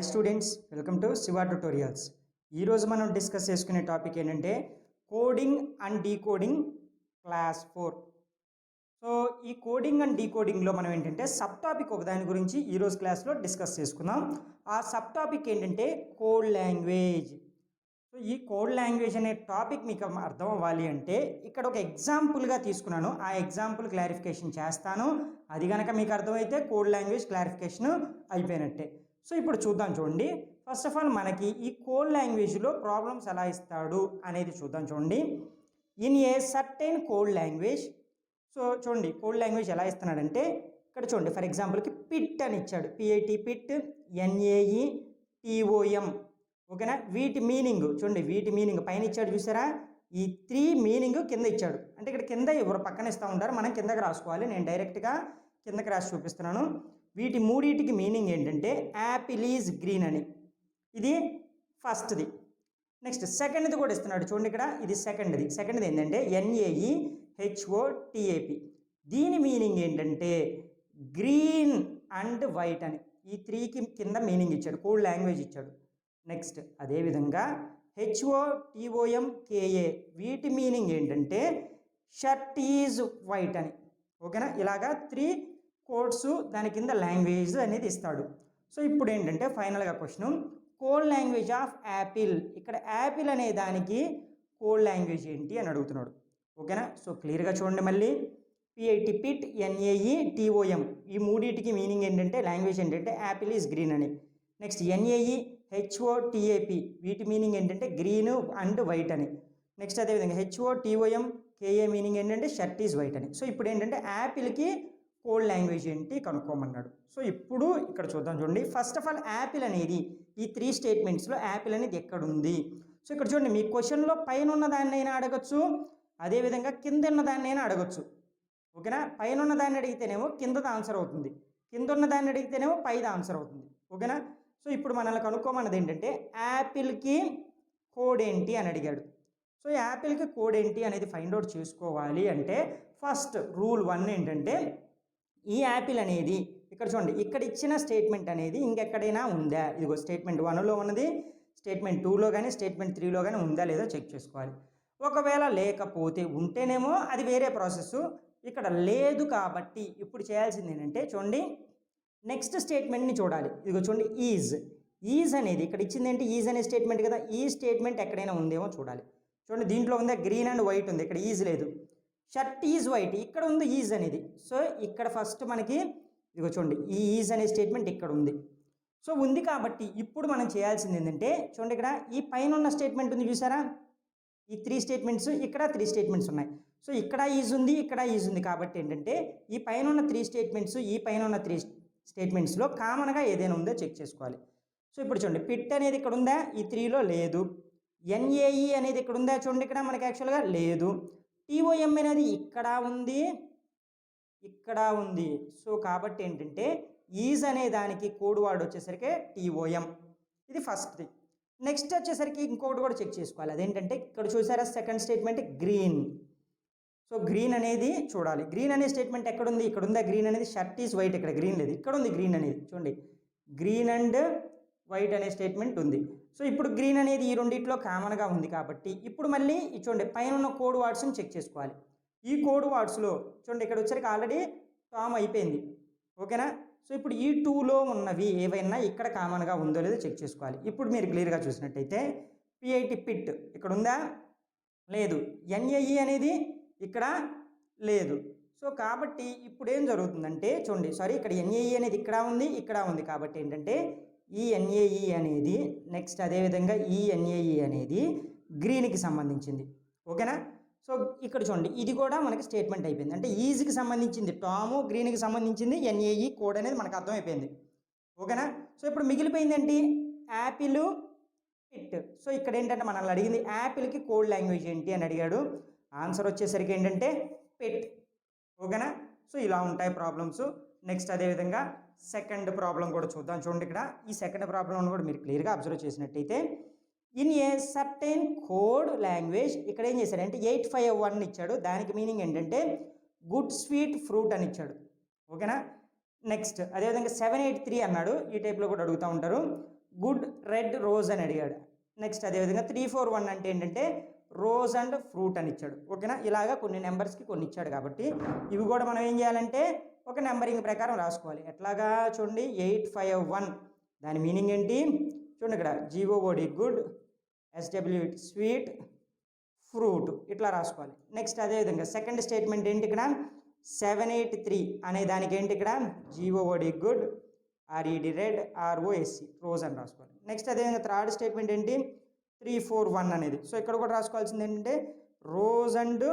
Students, welcome to Shiva tutorials. ఈరోజు మనం discuss చేసుకునే టాపిక్ ఏంటంటే coding and decoding class 4. So ఈ కోడింగ్ అండ్ డీకోడింగ్లో మనం ఏంటంటే సబ్ టాపిక్ ఒక దాని గురించి ఈరోజు క్లాస్లో డిస్కస్ చేసుకుందాం. ఆ సబ్ టాపిక్ ఏంటంటే కోడ్ లాంగ్వేజ్. సో ఈ కోడ్ లాంగ్వేజ్ అనే టాపిక్ మీకు అర్థం అవ్వాలి అంటే ఇక్కడ ఒక ఎగ్జాంపుల్గా తీసుకున్నాను. ఆ ఎగ్జాంపుల్ క్లారిఫికేషన్ చేస్తాను. అది కనుక మీకు అర్థమైతే కోడ్ లాంగ్వేజ్ క్లారిఫికేషన్ అయిపోయినట్టే. సో ఇప్పుడు చూద్దాం. చూడండి, ఫస్ట్ ఆఫ్ ఆల్ మనకి ఈ కోడ్ లాంగ్వేజ్లో ప్రాబ్లమ్స్ ఎలా ఇస్తాడు అనేది చూద్దాం. చూడండి, in a certain code language. So చూడండి కోడ్ లాంగ్వేజ్ ఎలా ఇస్తున్నాడంటే ఇక్కడ చూడండి, ఫర్ ఎగ్జాంపుల్కి పిట్ అని ఇచ్చాడు. PIT pit, NAE TOM. ఓకేనా, వీటి మీనింగ్ చూడండి, వీటి మీనింగ్ పైన ఇచ్చాడు చూసారా, ఈ 3 మీనింగ్ కింద ఇచ్చాడు. అంటే ఇక్కడ కింద ఎవరు పక్కన ఇస్తూ ఉంటారు, మనం కిందకి రాసుకోవాలి. నేను డైరెక్ట్గా కిందకి రాసి చూపిస్తున్నాను. వీటి మూడింటికి మీనింగ్ ఏంటంటే యాపిల్ ఈజ్ గ్రీన్ అని, ఇది ఫస్ట్ది. నెక్స్ట్ సెకండ్ది కూడా ఇస్తున్నాడు చూడండి, ఇక్కడ ఇది సెకండ్ది ఏంటంటే ఎన్ఏఈ హెచ్ఓటిఏపి. దీని మీనింగ్ ఏంటంటే గ్రీన్ అండ్ వైట్ అని. ఈ 3కి కింద మీనింగ్ ఇచ్చాడు, కోడ్ లాంగ్వేజ్ ఇచ్చాడు. నెక్స్ట్ అదేవిధంగా హెచ్ఓటిఓఎంకేఏ, వీటి మీనింగ్ ఏంటంటే షర్ట్ ఈజ్ వైట్ అని. ఓకేనా, ఇలాగా 3 కోడ్స్ దాని కింద లాంగ్వేజ్ అనేది ఇస్తాడు. సో ఇప్పుడు ఏంటంటే ఫైనల్గా question, code language of Apple. ఇక్కడ యాపిల్ అనే దానికి కోడ్ లాంగ్వేజ్ ఏంటి అని అడుగుతున్నాడు. ఓకేనా, సో క్లియర్గా చూడండి. మళ్ళీ పిఐటి పిట్, ఎన్ఏఈ టిఓఎం, ఈ మూడింటికి మీనింగ్ ఏంటంటే లాంగ్వేజ్ ఏంటంటే యాపిల్ ఈజ్ గ్రీన్ అని. నెక్స్ట్ ఎన్ఏఈ హెచ్ఓటిఏపి, వీటి మీనింగ్ ఏంటంటే గ్రీన్ అండ్ వైట్ అని. నెక్స్ట్ అదేవిధంగా హెచ్ఓటిఓఎం కేఏ మీనింగ్ ఏంటంటే షర్ట్ ఈజ్ వైట్ అని. సో ఇప్పుడు ఏంటంటే యాపిల్కి కోడ్ లాంగ్వేజ్ ఏంటి కనుక్కోమన్నాడు. సో ఇప్పుడు ఇక్కడ చూద్దాం. చూడండి, ఫస్ట్ ఆఫ్ ఆల్ యాపిల్ అనేది ఈ 3 స్టేట్మెంట్స్లో యాపిల్ అనేది ఎక్కడుంది. సో ఇక్కడ చూడండి, మీ క్వశ్చన్లో పైన ఉన్న దాన్ని అయినా అడగచ్చు, అదేవిధంగా కింద ఉన్న దాన్ని అయినా అడగచ్చు. ఓకేనా, పైన ఉన్న దాన్ని అడిగితేనేమో కిందది ఆన్సర్ అవుతుంది, కింద ఉన్న దాన్ని అడిగితేనేమో పైది ఆన్సర్ అవుతుంది. ఓకేనా, సో ఇప్పుడు మనల్ని కనుక్కోమన్నది ఏంటంటే యాపిల్కి కోడ్ ఏంటి అని అడిగాడు. సో యాపిల్కి కోడ్ ఏంటి అనేది ఫైండ్ అవుట్ చేసుకోవాలి అంటే ఫస్ట్ రూల్ 1 ఏంటంటే ఈ యాపిల్ అనేది ఇక్కడ చూడండి, ఇక్కడ ఇచ్చిన స్టేట్మెంట్ అనేది ఇంకెక్కడైనా ఉందా. ఇదిగో స్టేట్మెంట్ 1లో ఉన్నది, స్టేట్మెంట్ 2లో కానీ స్టేట్మెంట్ 3లో కానీ ఉందా లేదో చెక్ చేసుకోవాలి. ఒకవేళ లేకపోతే ఉంటేనేమో అది వేరే ప్రాసెస్. ఇక్కడ లేదు కాబట్టి ఇప్పుడు చేయాల్సింది ఏంటంటే చూడండి, నెక్స్ట్ స్టేట్మెంట్ని చూడాలి. ఇదిగో చూడండి, ఈజ్ అనేది ఇక్కడ ఇచ్చింది ఏంటి, ఈజ్ అనే స్టేట్మెంట్ కదా, ఈ స్టేట్మెంట్ ఎక్కడైనా ఉందేమో చూడాలి. చూడండి, దీంట్లో ఉందా గ్రీన్ అండ్ వైట్ ఉంది, ఇక్కడ ఈజ్ లేదు. షర్ట్ ఈజ్ వైట్, ఇక్కడ ఉంది ఈజ్ అనేది. సో ఇక్కడ ఫస్ట్ మనకి ఇదిగో చూడండి, ఈ ఈజ్ అనే స్టేట్మెంట్ ఇక్కడ ఉంది. సో ఉంది కాబట్టి ఇప్పుడు మనం చేయాల్సింది ఏంటంటే చూడండి, ఇక్కడ ఈ పైన ఉన్న స్టేట్మెంట్ ఉంది చూసారా, ఈ 3 స్టేట్మెంట్స్, ఇక్కడ 3 స్టేట్మెంట్స్ ఉన్నాయి. సో ఇక్కడ ఈజ్ ఉంది, ఇక్కడ ఈజ్ ఉంది కాబట్టి ఏంటంటే ఈ పైన ఉన్న 3 స్టేట్మెంట్స్, ఈ పైన ఉన్న 3 స్టేట్మెంట్స్లో కామన్గా ఏదైనా ఉందో చెక్ చేసుకోవాలి. సో ఇప్పుడు చూడండి, పిట్ అనేది ఇక్కడ ఉందా, ఈ 3లో లేదు. ఎన్ఏఈ అనేది ఇక్కడ ఉందా, చూడండి ఇక్కడ మనకి యాక్చువల్గా లేదు. టిఓఎం అనేది ఇక్కడ ఉంది, ఇక్కడ ఉంది. సో కాబట్టి ఏంటంటే ఈజ్ అనే దానికి కోడ్ వర్డ్ వచ్చేసరికి టిఓఎం, ఇది ఫస్ట్ది. నెక్స్ట్ వచ్చేసరికి ఇంకోటి కూడా చెక్ చేసుకోవాలి. అదేంటంటే ఇక్కడ చూసారా second statement green. So green అనేది చూడాలి, గ్రీన్ అనే స్టేట్మెంట్ ఎక్కడుంది, ఇక్కడ ఉందా గ్రీన్ అనేది. షర్ట్ ఈజ్ వైట్, ఇక్కడ గ్రీన్ లేదు, ఇక్కడ ఉంది గ్రీన్ అనేది. చూడండి, గ్రీన్ అండ్ వైట్ అనే స్టేట్మెంట్ ఉంది. సో ఇప్పుడు గ్రీన్ అనేది ఈ రెండిట్లో కామన్గా ఉంది కాబట్టి ఇప్పుడు మళ్ళీ చూడండి పైన ఉన్న కోడ్ వర్డ్స్ని చెక్ చేసుకోవాలి. ఈ కోడ్ వర్డ్స్లో చూడండి, ఇక్కడ వచ్చరికి ఆల్రెడీ టామ్ అయిపోయింది. ఓకేనా, సో ఇప్పుడు ఈ 2లో ఉన్నవి ఏవైనా ఇక్కడ కామన్గా ఉందో లేదో చెక్ చేసుకోవాలి. ఇప్పుడు మీరు క్లియర్గా చూసినట్టయితే పిఐటి పిట్ ఇక్కడ ఉందా, లేదు. ఎన్ఏఈ అనేది ఇక్కడ లేదు. సో కాబట్టి ఇప్పుడు ఏం జరుగుతుందంటే చూడండి, ఇక్కడ ఎన్ఏఈ అనేది ఇక్కడ ఉంది, ఇక్కడ ఉంది. కాబట్టి ఏంటంటే ఈ ఎన్ఏఈ అనేది నెక్స్ట్ అదేవిధంగా ఈ ఎన్ఏఈ అనేది గ్రీన్కి సంబంధించింది. ఓకేనా, సో ఇక్కడ చూడండి, ఇది కూడా మనకి స్టేట్మెంట్ అయిపోయింది. అంటే ఈజీకి సంబంధించింది టాము, గ్రీన్కి సంబంధించింది ఎన్ఏఈ కోడ్ అనేది మనకు అర్థమైపోయింది. ఓకేనా, సో ఇప్పుడు మిగిలిపోయింది ఏంటి, యాపిల్ పిట్. సో ఇక్కడ ఏంటంటే మనల్ని అడిగింది యాపిల్కి కోడ్ లాంగ్వేజ్ ఏంటి అని అడిగాడు. ఆన్సర్ వచ్చేసరికి ఏంటంటే పిట్. ఓకేనా, సో ఇలా ఉంటాయి ప్రాబ్లమ్స్. నెక్స్ట్ అదేవిధంగా సెకండ్ ప్రాబ్లం కూడా చూద్దాం. చూడండి, ఇక్కడ ఈ సెకండ్ ప్రాబ్లం కూడా మీరు క్లియర్గా అబ్జర్వ్ చేసినట్టయితే in a certain code language ఇక్కడ ఏం చేశాడంటే 851 ఇచ్చాడు. దానికి మీనింగ్ ఏంటంటే గుడ్ స్వీట్ ఫ్రూట్ అని ఇచ్చాడు. ఓకేనా, నెక్స్ట్ అదేవిధంగా 783 అన్నాడు. ఈ టైప్లో కూడా అడుగుతూ ఉంటారు. గుడ్ రెడ్ రోజ్ అని అడిగాడు. నెక్స్ట్ అదేవిధంగా 341 అంటే ఏంటంటే రోజ్ అండ్ ఫ్రూట్ అని ఇచ్చాడు. ఓకేనా, ఇలాగా కొన్ని నెంబర్స్కి కొన్ని ఇచ్చాడు కాబట్టి ఇవి కూడా మనం ఏం చేయాలంటే ఒక నెంబరింగ్ ప్రకారం రాసుకోవాలి. ఎట్లాగా చూడండి 851 దాని మీనింగ్ ఏంటి చూడండి, ఇక్కడ GOOD good, SWIT sweet, fruit ఇట్లా రాసుకోవాలి. నెక్స్ట్ అదేవిధంగా సెకండ్ స్టేట్మెంట్ ఏంటి, ఇక్కడ 783 అనే దానికి ఏంటి, ఇక్కడ GOOD good, RED red, ROSC rose అని రాసుకోవాలి. నెక్స్ట్ అదేవిధంగా థర్డ్ స్టేట్మెంట్ ఏంటి 341 అనేది. సో ఇక్కడ కూడా రాసుకోవాల్సింది ఏంటంటే రోజ్ అండ్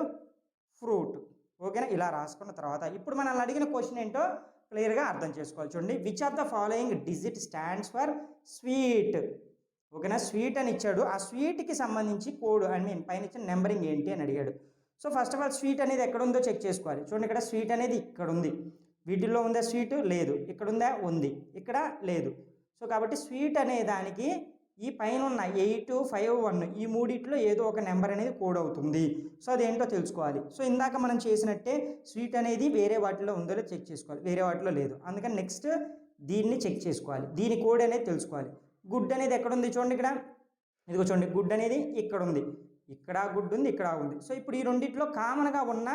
ఫ్రూట్. ఓకేనా, ఇలా రాసుకున్న తర్వాత ఇప్పుడు మనల్ని అడిగిన క్వశ్చన్ ఏంటో క్లియర్గా అర్థం చేసుకోవాలి. చూడండి, which of the following digit stands for sweet. ఓకేనా, స్వీట్ అని ఇచ్చాడు. ఆ స్వీట్కి సంబంధించి కోడ్ పైన ఇచ్చిన నెంబరింగ్ ఏంటి అని అడిగాడు. So first of all sweet అనేది ఎక్కడ ఉందో చెక్ చేసుకోవాలి. చూడండి, ఇక్కడ స్వీట్ అనేది ఇక్కడ ఉంది, వీటిల్లో ఉందా స్వీట్ లేదు, ఇక్కడ ఉందా ఉంది, ఇక్కడ లేదు. సో కాబట్టి స్వీట్ అనే దానికి ఈ పైన ఉన్న 851 ఈ మూడిట్లో ఏదో ఒక నెంబర్ అనేది కోడ్ అవుతుంది. సో అదేంటో తెలుసుకోవాలి. సో ఇందాక మనం చేసినట్టే స్వీట్ అనేది వేరే వాటిలో ఉందో లేదో చెక్ చేసుకోవాలి, వేరే వాటిలో లేదు. అందుకని నెక్స్ట్ దీన్ని చెక్ చేసుకోవాలి, దీని కోడ్ అనేది తెలుసుకోవాలి. గుడ్ అనేది ఎక్కడ ఉంది చూడండి, ఇక్కడ ఇదిగో చూడండి, గుడ్ అనేది ఇక్కడ ఉంది, ఇక్కడ గుడ్ ఉంది, ఇక్కడ ఉంది. సో ఇప్పుడు ఈ రెండిట్లో కామన్గా ఉన్న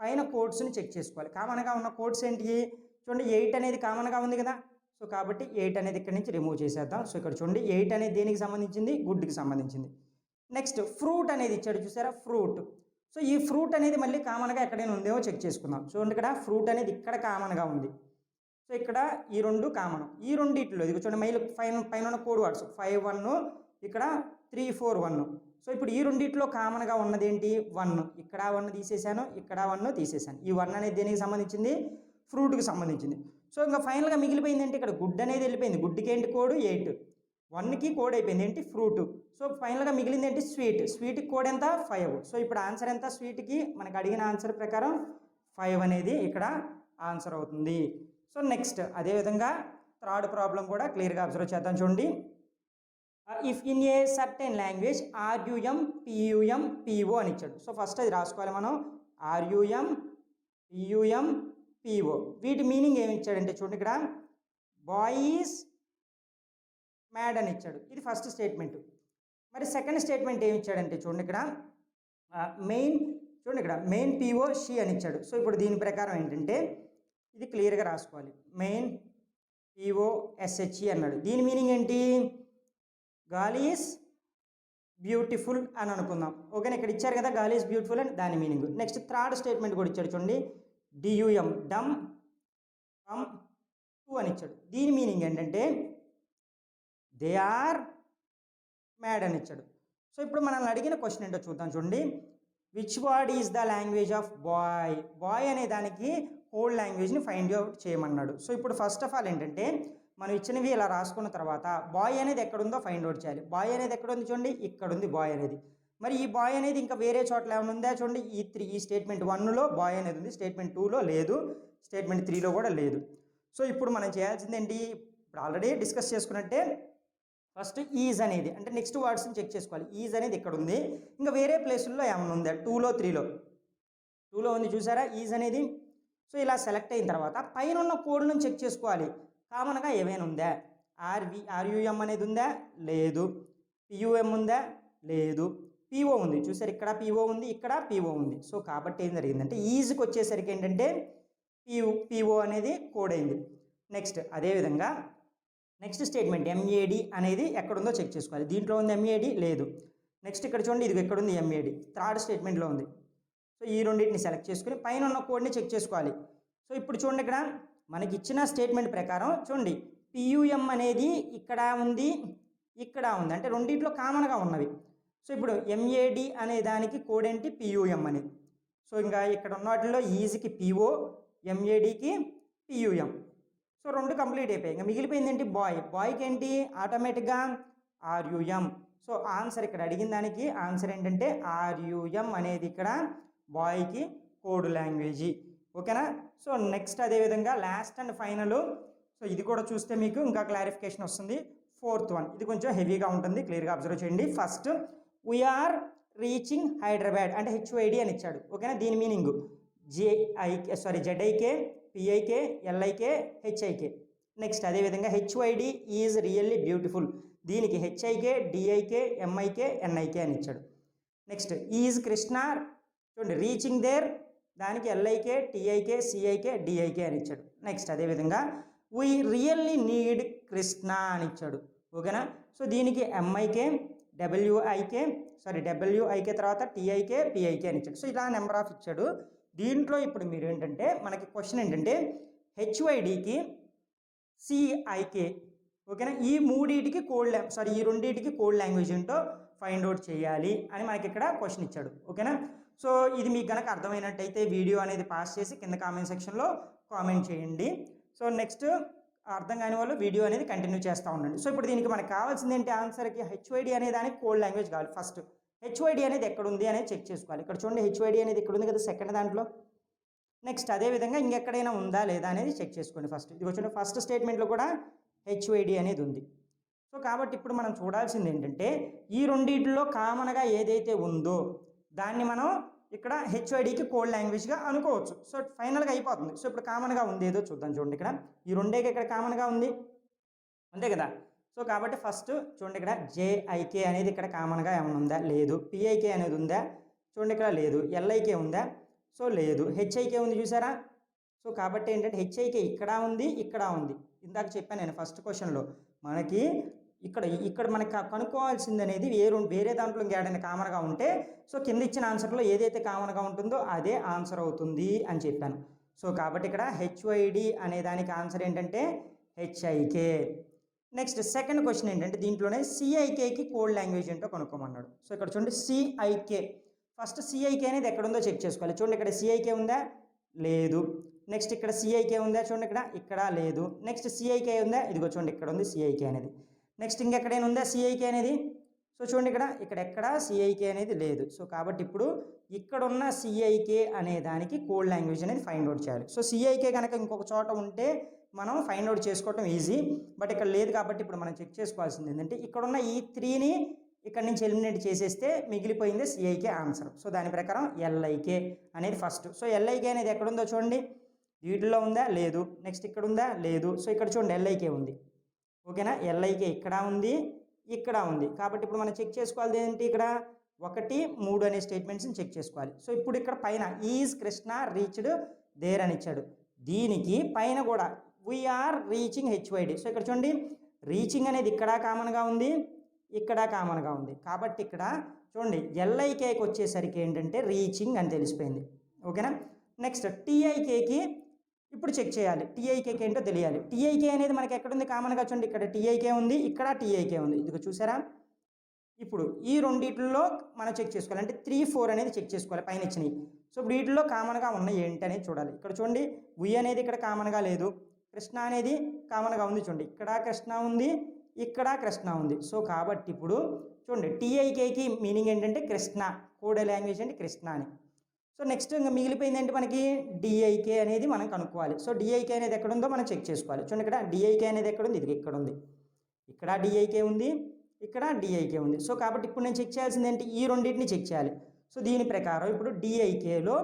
పైన కోడ్స్ని చెక్ చేసుకోవాలి. కామన్గా ఉన్న కోడ్స్ ఏంటి చూడండి, 8 అనేది కామన్గా ఉంది కదా. సో కాబట్టి 8 అనేది ఇక్కడ నుంచి రిమూవ్ చేసేద్దాం. సో ఇక్కడ చూడండి 8 అనేది దేనికి సంబంధించింది, గుడ్కి సంబంధించింది. నెక్స్ట్ ఫ్రూట్ అనేది ఇచ్చాడు చూసారా, ఫ్రూట్. సో ఈ ఫ్రూట్ అనేది మళ్ళీ కామన్గా ఎక్కడైనా ఉందేమో చెక్ చేసుకుందాం. చూడండి, ఇక్కడ ఫ్రూట్ అనేది ఇక్కడ కామన్గా ఉంది. సో ఇక్కడ ఈ రెండు కామన్, ఈ రెండిట్లో ఇది చూడండి మైలు పైన ఉన్న కోడ్ వర్డ్స్ 51, ఇక్కడ 341. సో ఇప్పుడు ఈ రెండిట్లో కామన్గా ఉన్నది ఏంటి 1. ఇక్కడ 1 తీసేసాను, ఇక్కడ 1 తీసేసాను. ఈ 1 అనేది దేనికి సంబంధించింది, ఫ్రూట్కి సంబంధించింది. సో ఇంకా ఫైనల్గా మిగిలిపోయింది ఏంటి, ఇక్కడ గుడ్ అనేది వెళ్ళిపోయింది, గుడ్కి ఏంటి కోడ్ 8, 1కి కోడ్ అయిపోయింది ఏంటి ఫ్రూట్. సో ఫైనల్గా మిగిలింది ఏంటి స్వీట్, స్వీట్కి కోడ్ ఎంత 5. సో ఇప్పుడు ఆన్సర్ ఎంత స్వీట్కి, మనకు అడిగిన ఆన్సర్ ప్రకారం 5 అనేది ఇక్కడ ఆన్సర్ అవుతుంది. సో నెక్స్ట్ అదేవిధంగా థర్డ్ ప్రాబ్లం కూడా క్లియర్గా అబ్జర్వ్ చేద్దాం. చూడండి, if in a certain language RUM PUM PO అని ఇచ్చాడు. సో ఫస్ట్ అది రాసుకోవాలి మనం, RUM PUM PO. వీటి మీనింగ్ ఏమి ఇచ్చాడంటే చూడండి, ఇక్కడ బాయ్ ఈజ్ మ్యాడ్ అని ఇచ్చాడు, ఇది ఫస్ట్ స్టేట్మెంట్. మరి సెకండ్ స్టేట్మెంట్ ఏమి ఇచ్చాడంటే చూడండి, ఇక్కడ మెయిన్ చూడండి, ఇక్కడ మెయిన్ PO షీ అని ఇచ్చాడు. సో ఇప్పుడు దీని ప్రకారం ఏంటంటే ఇది క్లియర్గా రాసుకోవాలి, మెయిన్ PO SHE అన్నాడు. దీని మీనింగ్ ఏంటి, గాలి ఈజ్ బ్యూటిఫుల్ అని అనుకుందాం. ఓకేనా, ఇక్కడ ఇచ్చారు కదా గాలి ఈజ్ బ్యూటిఫుల్ అని దాని మీనింగ్. నెక్స్ట్ థర్డ్ స్టేట్మెంట్ కూడా ఇచ్చాడు చూడండి, DUM డమ్ ఫ్రమ్ టు అని ఇచ్చాడు. దీని మీనింగ్ ఏంటంటే దే ఆర్ మ్యాడ్ అని ఇచ్చాడు. సో ఇప్పుడు మనల్ని అడిగిన క్వశ్చన్ ఏంటో చూద్దాం. చూడండి, which word is the language of boy. Boy అనే దానికి కోడ్ లాంగ్వేజ్ని ఫైండ్ అవుట్ చేయమన్నాడు. సో ఇప్పుడు ఫస్ట్ ఆఫ్ ఆల్ ఏంటంటే మనం ఇచ్చినవి ఇలా రాసుకున్న తర్వాత బాయ్ అనేది ఎక్కడుందో ఫైండ్ అవుట్ చేయాలి. బాయ్ అనేది ఎక్కడ ఉంది చూడండి, ఇక్కడ ఉంది బాయ్ అనేది. మరి ఈ బాయ్ అనేది ఇంకా వేరే చోట్ల ఏమైనా ఉందా చూడండి, ఈ స్టేట్మెంట్ 1లో బాయ్ అనేది ఉంది, స్టేట్మెంట్ 2లో లేదు, స్టేట్మెంట్ 3లో కూడా లేదు. సో ఇప్పుడు మనం చేయాల్సింది ఏంటి, ఇప్పుడు ఆల్రెడీ డిస్కస్ చేసుకున్నట్టే ఫస్ట్ ఈజ్ అనేది అంటే నెక్స్ట్ వర్డ్స్ని చెక్ చేసుకోవాలి. ఈజ్ అనేది ఇక్కడ ఉంది, ఇంకా వేరే ప్లేసుల్లో ఏమైనా ఉందా 2లో 3లో ఉంది చూసారా ఈజ్ అనేది. సో ఇలా సెలెక్ట్ అయిన తర్వాత పైన ఉన్న కోడ్లను చెక్ చేసుకోవాలి, కామన్గా ఏమైనా ఉందా. RUM అనేది ఉందా లేదు, PUM ఉందా లేదు, PO ఉంది చూసారు, ఇక్కడ PO ఉంది, ఇక్కడ PO ఉంది. సో కాబట్టి ఏం జరిగిందంటే ఈజ్కి వచ్చేసరికి ఏంటంటే PO అనేది కోడ్ అయింది. నెక్స్ట్ అదేవిధంగా నెక్స్ట్ స్టేట్మెంట్ MAD అనేది ఎక్కడుందో చెక్ చేసుకోవాలి. దీంట్లో ఉంది MAD లేదు. నెక్స్ట్ ఇక్కడ చూడండి, ఇది ఎక్కడుంది MAD, థర్డ్ స్టేట్మెంట్లో ఉంది. సో ఈ రెండింటిని సెలెక్ట్ చేసుకుని పైన ఉన్న కోడ్ని చెక్ చేసుకోవాలి. సో ఇప్పుడు చూడండి, ఇక్కడ మనకి ఇచ్చిన స్టేట్మెంట్ ప్రకారం చూడండి PUM అనేది ఇక్కడ ఉంది, ఇక్కడ ఉంది, అంటే రెండిట్లో కామన్గా ఉన్నవి. సో ఇప్పుడు MAD అనే దానికి కోడ్ ఏంటి PUM అనేది. సో ఇంకా ఇక్కడ ఉన్న వాటిలో ఈజ్కి PO, MADకి PUM. సో రెండు కంప్లీట్ అయిపోయాయి. ఇంకా మిగిలిపోయింది ఏంటి బాయ్కి ఏంటి ఆటోమేటిక్గా RUM. సో ఆన్సర్ ఇక్కడ అడిగిన దానికి ఆన్సర్ ఏంటంటే RUM అనేది ఇక్కడ బాయ్కి కోడ్ లాంగ్వేజీ. ఓకేనా. సో నెక్స్ట్ అదేవిధంగా లాస్ట్ అండ్ ఫైనల్. సో ఇది కూడా చూస్తే మీకు ఇంకా క్లారిఫికేషన్ వస్తుంది. 4th వన్ ఇది కొంచెం హెవీగా ఉంటుంది, క్లియర్గా అబ్జర్వ్ చేయండి. ఫస్ట్ వీఆర్ రీచింగ్ హైదరాబాద్ అంటే HYD అని ఇచ్చాడు. ఓకేనా. దీని meaning ZIK PIK LIK HIK. Next అదేవిధంగా హెచ్వైడి ఈజ్ రియల్లీ బ్యూటిఫుల్, దీనికి హెచ్ఐకే డిఐకే ఎంఐకే ఎన్ఐకే అని ఇచ్చాడు. నెక్స్ట్ ఈజ్ కృష్ణ చూడండి రీచింగ్ దేర్, దానికి ఎల్ఐకే టిఐకే సిఐకే డిఐకే అని ఇచ్చాడు. నెక్స్ట్ అదేవిధంగా వీ రియల్లీ నీడ్ కృష్ణ అని ఇచ్చాడు. ఓకేనా. సో దీనికి ఎంఐకే డబ్ల్యూఐకే తర్వాత టిఐకే పిఐకే అని ఇచ్చాడు. సో ఇలా నెంబర్ ఆఫ్ ఇచ్చాడు. దీంట్లో ఇప్పుడు మీరు ఏంటంటే మనకి క్వశ్చన్ ఏంటంటే హెచ్వైడికి సిఐకే, ఓకేనా, ఈ మూడింటికి ఈ రెండింటికి కోడ్ లాంగ్వేజ్ ఏంటో ఫైండ్ అవుట్ చేయాలి అని మనకి ఇక్కడ క్వశ్చన్ ఇచ్చాడు. ఓకేనా. సో ఇది మీకు కనుక అర్థమైనట్టయితే వీడియో అనేది పాస్ చేసి కింద కామెంట్ సెక్షన్లో కామెంట్ చేయండి. సో నెక్స్ట్ అర్థం కాని వాళ్ళు వీడియో అనేది కంటిన్యూ చేస్తూ ఉండండి. సో ఇప్పుడు దీనికి మనకు కావాల్సింది ఏంటి ఆన్సర్కి, హెచ్వైడి అనే దానికి కోడ్ లాంగ్వేజ్ కావాలి. ఫస్ట్ హెచ్వైడి అనేది ఎక్కడ ఉంది అనేది చెక్ చేసుకోవాలి. ఇక్కడ చూడండి హెచ్వైడి అనేది ఇక్కడ ఉంది కదా సెకండ్ దాంట్లో. నెక్స్ట్ అదేవిధంగా ఇంకెక్కడైనా ఉందా లేదా అనేది చెక్ చేసుకోండి. ఫస్ట్ ఇది వచ్చిన ఫస్ట్ స్టేట్మెంట్లో కూడా హెచ్వైడి అనేది ఉంది. సో కాబట్టి ఇప్పుడు మనం చూడాల్సింది ఏంటంటే ఈ రెండింటిలో కామన్గా ఏదైతే ఉందో దాన్ని మనం ఇక్కడ హెచ్వైడికి కోడ్ లాంగ్వేజ్గా అనుకోవచ్చు. సో ఫైనల్గా అయిపోతుంది. సో ఇప్పుడు కామన్గా ఉంది ఏదో చూద్దాం. చూడండి ఇక్కడ ఈ రెండేకి ఇక్కడ కామన్గా ఉంది అంతే కదా. సో కాబట్టి ఫస్ట్ చూడండి ఇక్కడ జేఐకే అనేది ఇక్కడ కామన్గా ఏమైనా ఉందా, లేదు. పిఐకే అనేది ఉందా, చూడండి ఇక్కడ లేదు. ఎల్ఐకే ఉందా, సో లేదు. హెచ్ఐకే ఉంది చూసారా. సో కాబట్టి ఏంటంటే హెచ్ఐకే ఇక్కడ ఉంది, ఇక్కడ ఉంది. ఇందాక చెప్పాను నేను ఫస్ట్ క్వశ్చన్లో మనకి ఇక్కడ మనకి కనుక్కోవాల్సింది అనేది వేరే దాంట్లో ఇంకేడైనా కామన్గా ఉంటే సో కింద ఇచ్చిన ఆన్సర్లో ఏదైతే కామన్గా ఉంటుందో అదే ఆన్సర్ అవుతుంది అని చెప్పాను. సో కాబట్టి ఇక్కడ హెచ్వైడి అనే దానికి ఆన్సర్ ఏంటంటే హెచ్ఐకే. నెక్స్ట్ సెకండ్ క్వశ్చన్ ఏంటంటే దీంట్లోనే సిఐకేకి కోడ్ లాంగ్వేజ్ ఏంటో కనుక్కోమన్నాడు. సో ఇక్కడ చూడండి సిఐకే, ఫస్ట్ సిఐకే అనేది ఎక్కడుందో చెక్ చేసుకోవాలి. చూడండి ఇక్కడ సిఐకే ఉందా, లేదు. నెక్స్ట్ ఇక్కడ సిఐకే ఉందా, చూడండి ఇక్కడ లేదు. నెక్స్ట్ సిఐకే ఉందా, ఇదిగో చూడండి ఇక్కడ ఉంది సిఐకే అనేది. నెక్స్ట్ ఇంకెక్కడైనా ఉందా సిఐకే అనేది, సో చూడండి ఇక్కడ సిఐకే అనేది లేదు. సో కాబట్టి ఇప్పుడు ఇక్కడున్న సిఐకే అనే దానికి కోడ్ లాంగ్వేజ్ అనేది ఫైండ్ అవుట్ చేయాలి. సో సిఐకే కనుక ఇంకొక చోట ఉంటే మనం ఫైండ్ అవుట్ చేసుకోవటం ఈజీ, బట్ ఇక్కడ లేదు కాబట్టి ఇప్పుడు మనం చెక్ చేసుకోవాల్సింది ఏంటంటే ఇక్కడున్న ఈ 3ని ఇక్కడ నుంచి ఎలిమినేట్ చేసేస్తే మిగిలిపోయింది సిఐకే ఆన్సర్. సో దాని ప్రకారం ఎల్ఐకే అనేది ఫస్ట్. సో ఎల్ఐకే అనేది ఎక్కడుందో చూడండి, వీటిల్లో ఉందా, లేదు. నెక్స్ట్ ఇక్కడ ఉందా, లేదు. సో ఇక్కడ చూడండి ఎల్ఐకే ఉంది. ఓకేనా, ఎల్ఐకే ఇక్కడ ఉంది, ఇక్కడ ఉంది. కాబట్టి ఇప్పుడు మనం చెక్ చేసుకోవాలి ఏంటి, ఇక్కడ 1, 3 అనే స్టేట్మెంట్స్ని చెక్ చేసుకోవాలి. సో ఇప్పుడు ఇక్కడ పైన ఈజ్ కృష్ణ రీచ్డ్ దేర్ అని ఇచ్చాడు. దీనికి పైన కూడా వీఆర్ రీచింగ్ హెచ్వైడి. సో ఇక్కడ చూడండి రీచింగ్ అనేది ఇక్కడ కామన్గా ఉంది, ఇక్కడ కామన్గా ఉంది. కాబట్టి ఇక్కడ చూడండి ఎల్ఐకేకి వచ్చేసరికి ఏంటంటే రీచింగ్ అని తెలిసిపోయింది. ఓకేనా. నెక్స్ట్ టిఐకేకి ఇప్పుడు చెక్ చేయాలి, టిఐకేకి ఏంటో తెలియాలి. టిఐకే అనేది మనకి ఎక్కడుంది కామన్గా, చూడండి ఇక్కడ టిఐకే ఉంది, ఇక్కడ టిఐకే ఉంది. ఇది చూసారా. ఇప్పుడు ఈ రెండిట్లో మనం చెక్ చేసుకోవాలి, అంటే 3, 4 అనేది చెక్ చేసుకోవాలి పైన ఇచ్చినవి. సో ఇప్పుడు వీటిలో కామన్గా ఉన్నాయి ఏంటి అనేది చూడాలి. ఇక్కడ చూడండి వి అనేది ఇక్కడ కామన్గా లేదు, కృష్ణ అనేది కామన్గా ఉంది. చూడండి ఇక్కడ కృష్ణ ఉంది, ఇక్కడ కృష్ణ ఉంది. సో కాబట్టి ఇప్పుడు చూడండి టిఐకేకి మీనింగ్ ఏంటంటే కృష్ణ, కోడ్ లాంగ్వేజ్ అంటే కృష్ణ అని. సో నెక్స్ట్ ఇంకా మిగిలిపోయింది ఏంటి మనకి డిఐకే అనేది మనం కనుక్కోవాలి. సో డిఐకే అనేది ఎక్కడుందో మనం చెక్ చేసుకోవాలి. చూడండి ఇక్కడ డిఐకే అనేది ఎక్కడుంది, ఇది ఇక్కడ ఉంది. ఇక్కడ డిఐకే ఉంది, ఇక్కడ డిఐకే ఉంది. సో కాబట్టి ఇప్పుడు నేను చెక్ చేయాల్సింది ఏంటి, ఈ రెండింటిని చెక్ చేయాలి. సో దీని ప్రకారం ఇప్పుడు డిఐకేలో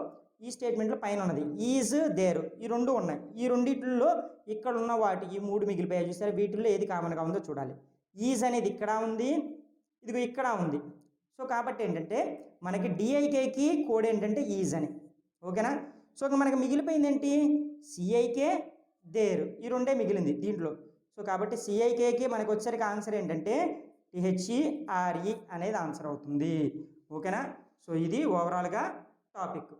ఈ స్టేట్మెంట్లో పైన ఉన్నది ఈజ్ దేర్, ఈ రెండు ఉన్నాయి. ఈ రెండింటిలో ఇక్కడ ఉన్న వాటి ఈ 3 మిగిలిపోయాయి చూసారు, వీటిల్లో ఏది కామన్గా ఉందో చూడాలి. ఈజ్ అనేది ఇక్కడ ఉంది, ఇదిగో ఇక్కడ ఉంది. సో కాబట్టి ఏంటంటే మనకి డిఐకేకి కోడ్ ఏంటంటే ఈజ్ అని. ఓకేనా. సో మనకి మిగిలిపోయింది ఏంటి సిఐకే దేర్, ఈ రెండే మిగిలింది దీంట్లో. సో కాబట్టి సిఐకేకి మనకు వచ్చేసరికి ఆన్సర్ ఏంటంటే THERE అనేది ఆన్సర్ అవుతుంది. ఓకేనా. సో ఇది ఓవరాల్గా టాపిక్.